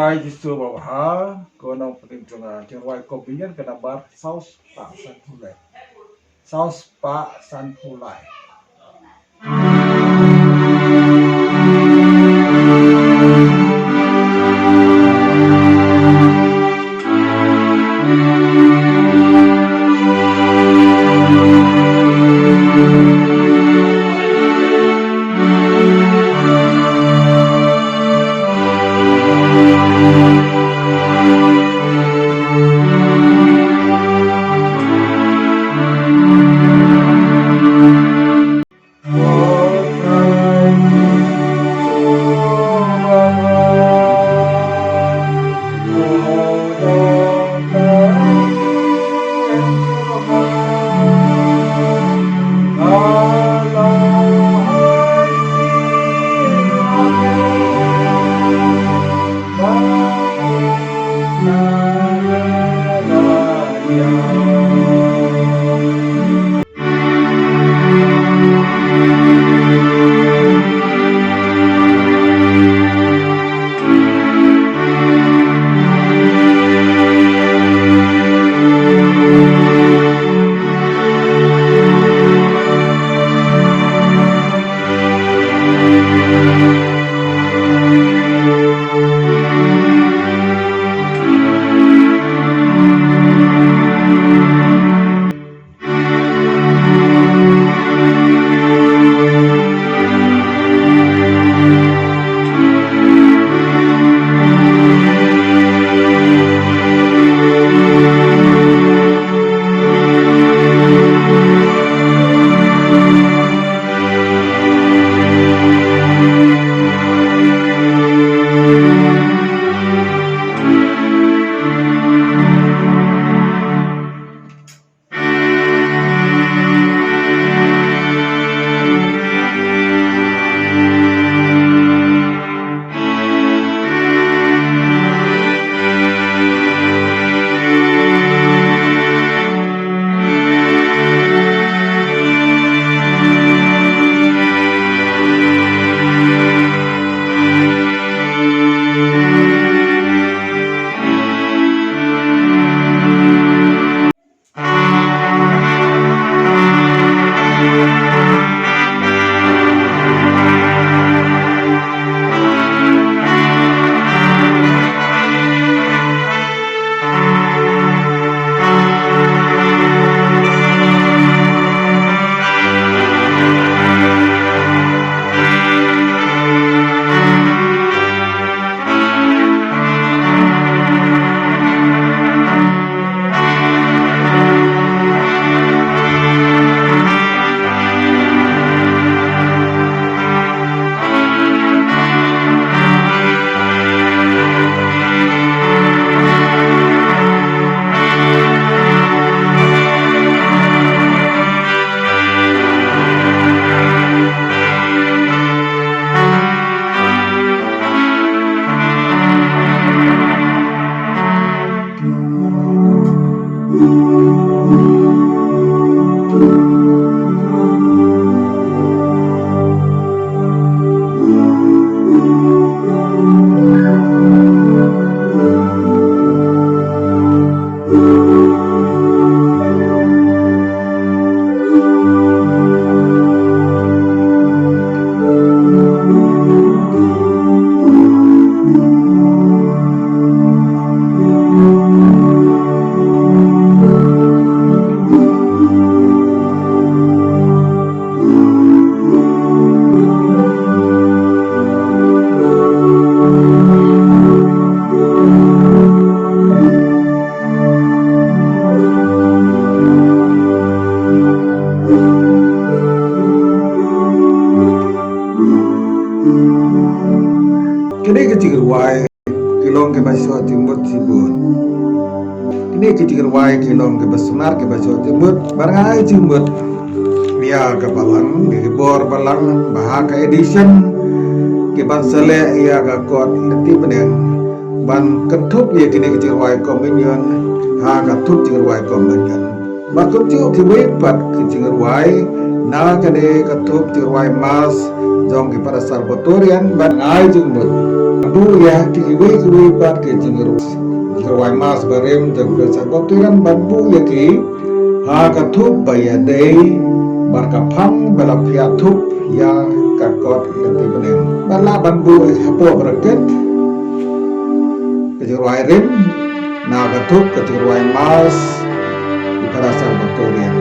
wai jisu bawa kono penting jonga wai kopian kena bar saus pak san pulai saus pak san pulai kini kecil wai kilong ke basyo timur tibun kini kecil wai kilong ke basunar ke basyo timur barangai timur dia ke balang ke bor balang bahaka edition ke bansale ia ke kot nanti peneng ban ketup ia kini kecil wai kominion ha ketup kecil wai kominion bakut tiu tiwai pat kecil wai na kene ketup kecil wai mas jong ke pada sarbotorian ban ai jumut banbu ya kiwi bat ke jingru wai mas barem jang berasa kotiran banbu ya ki ha ka thup baya dei bar ka phang bala phia thup ya ka kot leti benem bala banbu hapo beraket ke wai rem na ka thup ke wai mas di perasaan bakterian